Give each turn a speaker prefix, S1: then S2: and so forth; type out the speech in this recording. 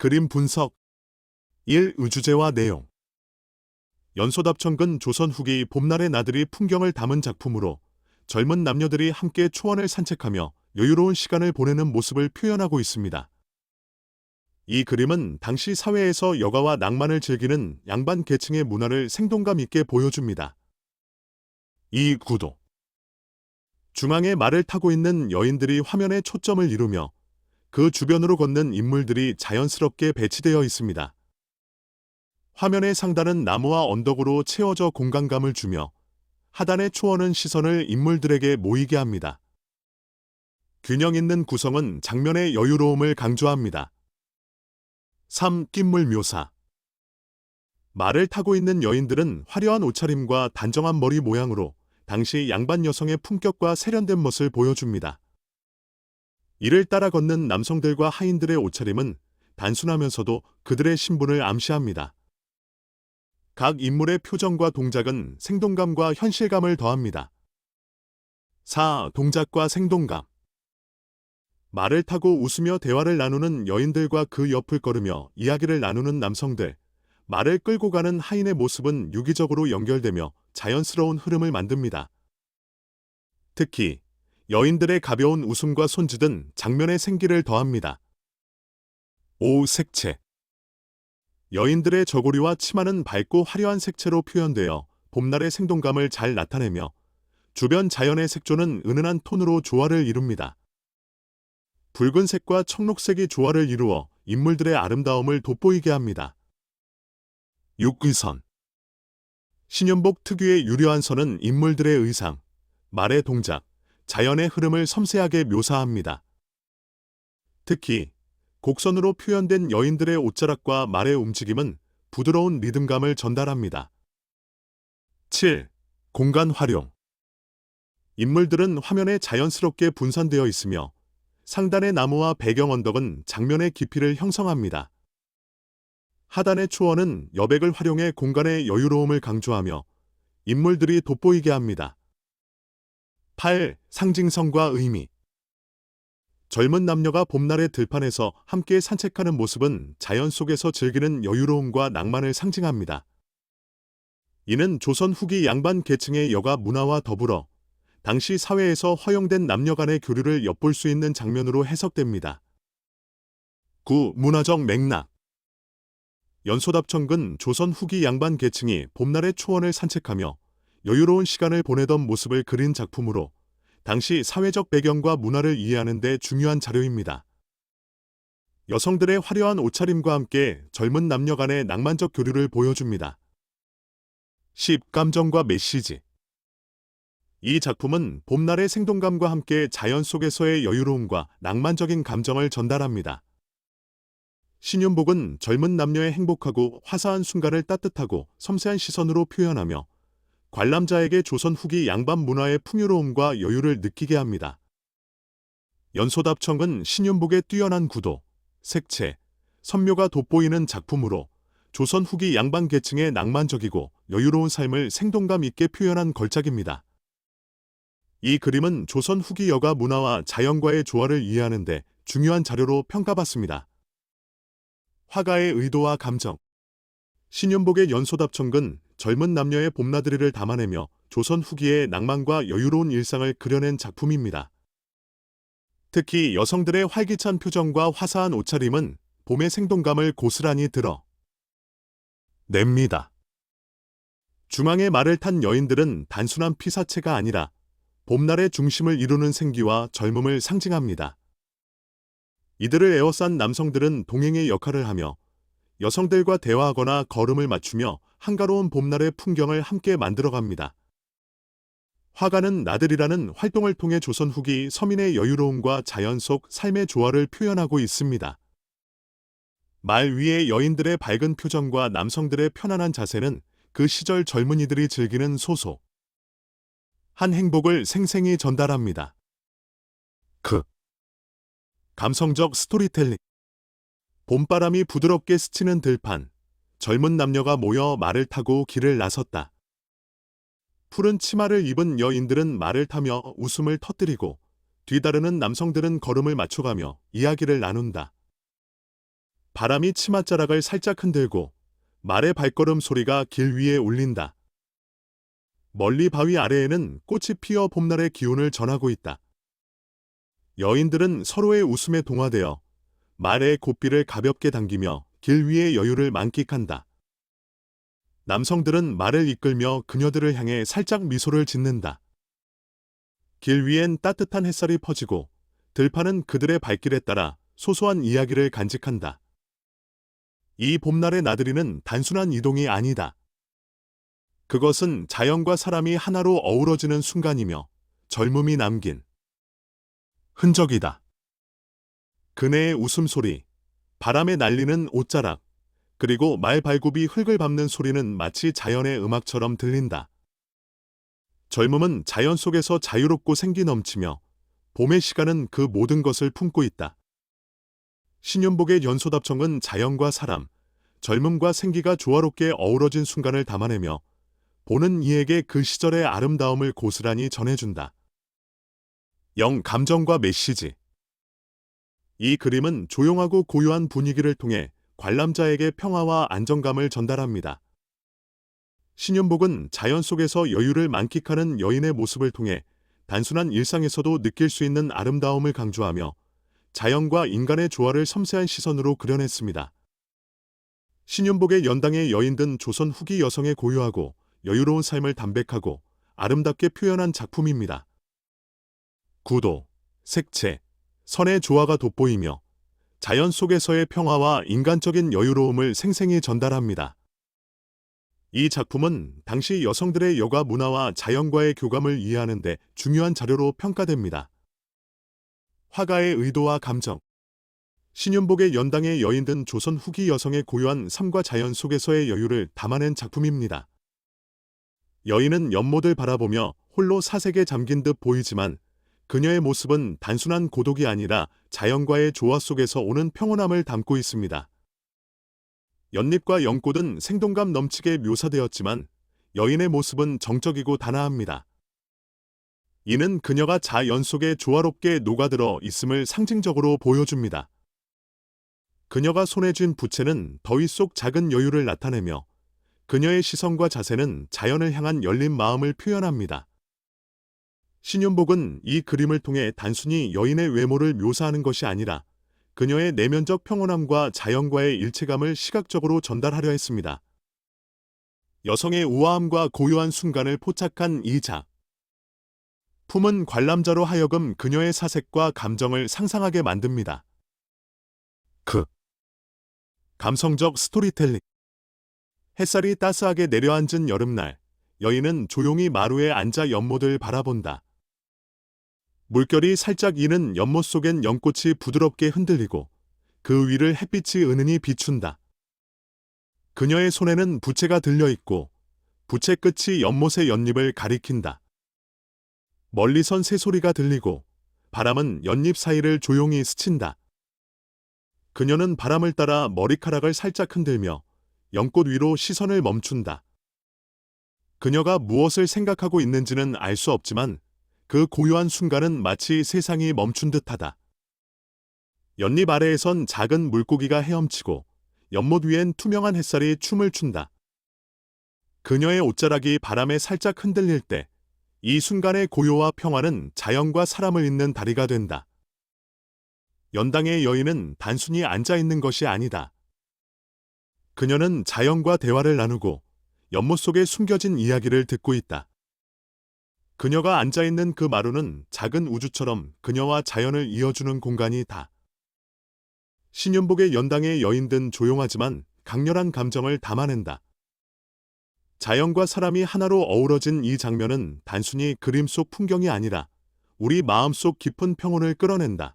S1: 그림 분석 1. 우주제와 내용 연소답천근 조선 후기 봄날의 나들이 풍경을 담은 작품으로 젊은 남녀들이 함께 초원을 산책하며 여유로운 시간을 보내는 모습을 표현하고 있습니다. 이 그림은 당시 사회에서 여가와 낭만을 즐기는 양반 계층의 문화를 생동감 있게 보여줍니다. 2. 구도 중앙에 말을 타고 있는 여인들이 화면에 초점을 이루며 그 주변으로 걷는 인물들이 자연스럽게 배치되어 있습니다. 화면의 상단은 나무와 언덕으로 채워져 공간감을 주며 하단의 초원은 시선을 인물들에게 모이게 합니다. 균형 있는 구성은 장면의 여유로움을 강조합니다. 3. 낌물 묘사 말을 타고 있는 여인들은 화려한 옷차림과 단정한 머리 모양으로 당시 양반 여성의 품격과 세련된 멋을 보여줍니다. 이를 따라 걷는 남성들과 하인들의 옷차림은 단순하면서도 그들의 신분을 암시합니다. 각 인물의 표정과 동작은 생동감과 현실감을 더합니다. 4. 동작과 생동감 말을 타고 웃으며 대화를 나누는 여인들과 그 옆을 걸으며 이야기를 나누는 남성들, 말을 끌고 가는 하인의 모습은 유기적으로 연결되며 자연스러운 흐름을 만듭니다. 특히 여인들의 가벼운 웃음과 손짓은 장면의 생기를 더합니다. 5. 색채 여인들의 저고리와 치마는 밝고 화려한 색채로 표현되어 봄날의 생동감을 잘 나타내며 주변 자연의 색조는 은은한 톤으로 조화를 이룹니다. 붉은색과 청록색이 조화를 이루어 인물들의 아름다움을 돋보이게 합니다. 6. 의선 신연복 특유의 유려한 선은 인물들의 의상, 말의 동작, 자연의 흐름을 섬세하게 묘사합니다. 특히 곡선으로 표현된 여인들의 옷자락과 말의 움직임은 부드러운 리듬감을 전달합니다. 7. 공간 활용 인물들은 화면에 자연스럽게 분산되어 있으며 상단의 나무와 배경 언덕은 장면의 깊이를 형성합니다. 하단의 초원은 여백을 활용해 공간의 여유로움을 강조하며 인물들이 돋보이게 합니다. 8. 상징성과 의미 젊은 남녀가 봄날의 들판에서 함께 산책하는 모습은 자연 속에서 즐기는 여유로움과 낭만을 상징합니다. 이는 조선 후기 양반 계층의 여가 문화와 더불어 당시 사회에서 허용된 남녀 간의 교류를 엿볼 수 있는 장면으로 해석됩니다. 9. 문화적 맥락 연소답천근 조선 후기 양반 계층이 봄날의 초원을 산책하며 여유로운 시간을 보내던 모습을 그린 작품으로 당시 사회적 배경과 문화를 이해하는 데 중요한 자료입니다. 여성들의 화려한 옷차림과 함께 젊은 남녀 간의 낭만적 교류를 보여줍니다. 10. 감정과 메시지 이 작품은 봄날의 생동감과 함께 자연 속에서의 여유로움과 낭만적인 감정을 전달합니다. 신윤복은 젊은 남녀의 행복하고 화사한 순간을 따뜻하고 섬세한 시선으로 표현하며 관람자에게 조선 후기 양반 문화의 풍요로움과 여유를 느끼게 합니다. 연소답천은 신윤복의 뛰어난 구도, 색채, 선묘가 돋보이는 작품으로 조선 후기 양반 계층의 낭만적이고 여유로운 삶을 생동감 있게 표현한 걸작입니다. 이 그림은 조선 후기 여가 문화와 자연과의 조화를 이해하는 데 중요한 자료로 평가받습니다. 화가의 의도와 감정 신윤복의 연소답천은 젊은 남녀의 봄나들이를 담아내며 조선 후기의 낭만과 여유로운 일상을 그려낸 작품입니다. 특히 여성들의 활기찬 표정과 화사한 옷차림은 봄의 생동감을 고스란히 드러냅니다. 중앙에 말을 탄 여인들은 단순한 피사체가 아니라 봄날의 중심을 이루는 생기와 젊음을 상징합니다. 이들을 에워싼 남성들은 동행의 역할을 하며 여성들과 대화하거나 걸음을 맞추며 한가로운 봄날의 풍경을 함께 만들어갑니다. 화가는 나들이라는 활동을 통해 조선 후기 서민의 여유로움과 자연 속 삶의 조화를 표현하고 있습니다. 말 위의 여인들의 밝은 표정과 남성들의 편안한 자세는 그 시절 젊은이들이 즐기는 소소한 행복을 생생히 전달합니다. 감성적 스토리텔링 봄바람이 부드럽게 스치는 들판, 젊은 남녀가 모여 말을 타고 길을 나섰다. 푸른 치마를 입은 여인들은 말을 타며 웃음을 터뜨리고 뒤따르는 남성들은 걸음을 맞춰가며 이야기를 나눈다. 바람이 치맛자락을 살짝 흔들고 말의 발걸음 소리가 길 위에 울린다. 멀리 바위 아래에는 꽃이 피어 봄날의 기운을 전하고 있다. 여인들은 서로의 웃음에 동화되어 말의 고삐를 가볍게 당기며 길 위의 여유를 만끽한다. 남성들은 말을 이끌며 그녀들을 향해 살짝 미소를 짓는다. 길 위엔 따뜻한 햇살이 퍼지고 들판은 그들의 발길에 따라 소소한 이야기를 간직한다. 이 봄날의 나들이는 단순한 이동이 아니다. 그것은 자연과 사람이 하나로 어우러지는 순간이며 젊음이 남긴 흔적이다. 그네의 웃음소리, 바람에 날리는 옷자락, 그리고 말발굽이 흙을 밟는 소리는 마치 자연의 음악처럼 들린다. 젊음은 자연 속에서 자유롭고 생기 넘치며 봄의 시간은 그 모든 것을 품고 있다. 신윤복의 연소답청은 자연과 사람, 젊음과 생기가 조화롭게 어우러진 순간을 담아내며 보는 이에게 그 시절의 아름다움을 고스란히 전해준다. 감정과 메시지. 이 그림은 조용하고 고요한 분위기를 통해 관람자에게 평화와 안정감을 전달합니다. 신윤복은 자연 속에서 여유를 만끽하는 여인의 모습을 통해 단순한 일상에서도 느낄 수 있는 아름다움을 강조하며 자연과 인간의 조화를 섬세한 시선으로 그려냈습니다. 신윤복의 연당의 여인은 조선 후기 여성의 고요하고 여유로운 삶을 담백하고 아름답게 표현한 작품입니다. 구도, 색채, 선의 조화가 돋보이며 자연 속에서의 평화와 인간적인 여유로움을 생생히 전달합니다. 이 작품은 당시 여성들의 여가 문화와 자연과의 교감을 이해하는 데 중요한 자료로 평가됩니다. 화가의 의도와 감정. 신윤복의 연당의 여인은 조선 후기 여성의 고요한 삶과 자연 속에서의 여유를 담아낸 작품입니다. 여인은 연못을 바라보며 홀로 사색에 잠긴 듯 보이지만 그녀의 모습은 단순한 고독이 아니라 자연과의 조화 속에서 오는 평온함을 담고 있습니다. 연잎과 연꽃은 생동감 넘치게 묘사되었지만 여인의 모습은 정적이고 단아합니다. 이는 그녀가 자연 속에 조화롭게 녹아들어 있음을 상징적으로 보여줍니다. 그녀가 손에 쥔 부채는 더위 속 작은 여유를 나타내며 그녀의 시선과 자세는 자연을 향한 열린 마음을 표현합니다. 신윤복은 이 그림을 통해 단순히 여인의 외모를 묘사하는 것이 아니라 그녀의 내면적 평온함과 자연과의 일체감을 시각적으로 전달하려 했습니다. 여성의 우아함과 고요한 순간을 포착한 이 작품은 관람자로 하여금 그녀의 사색과 감정을 상상하게 만듭니다. 감성적 스토리텔링. 햇살이 따스하게 내려앉은 여름날, 여인은 조용히 마루에 앉아 연못을 바라본다. 물결이 살짝 이는 연못 속엔 연꽃이 부드럽게 흔들리고 그 위를 햇빛이 은은히 비춘다. 그녀의 손에는 부채가 들려있고 부채 끝이 연못의 연잎을 가리킨다. 멀리선 새소리가 들리고 바람은 연잎 사이를 조용히 스친다. 그녀는 바람을 따라 머리카락을 살짝 흔들며 연꽃 위로 시선을 멈춘다. 그녀가 무엇을 생각하고 있는지는 알 수 없지만 그 고요한 순간은 마치 세상이 멈춘 듯하다. 연잎 아래에선 작은 물고기가 헤엄치고 연못 위엔 투명한 햇살이 춤을 춘다. 그녀의 옷자락이 바람에 살짝 흔들릴 때 이 순간의 고요와 평화는 자연과 사람을 잇는 다리가 된다. 연당의 여인은 단순히 앉아있는 것이 아니다. 그녀는 자연과 대화를 나누고 연못 속에 숨겨진 이야기를 듣고 있다. 그녀가 앉아있는 그 마루는 작은 우주처럼 그녀와 자연을 이어주는 공간이다. 신윤복의 연당의 여인은 조용하지만 강렬한 감정을 담아낸다. 자연과 사람이 하나로 어우러진 이 장면은 단순히 그림 속 풍경이 아니라 우리 마음속 깊은 평온을 끌어낸다.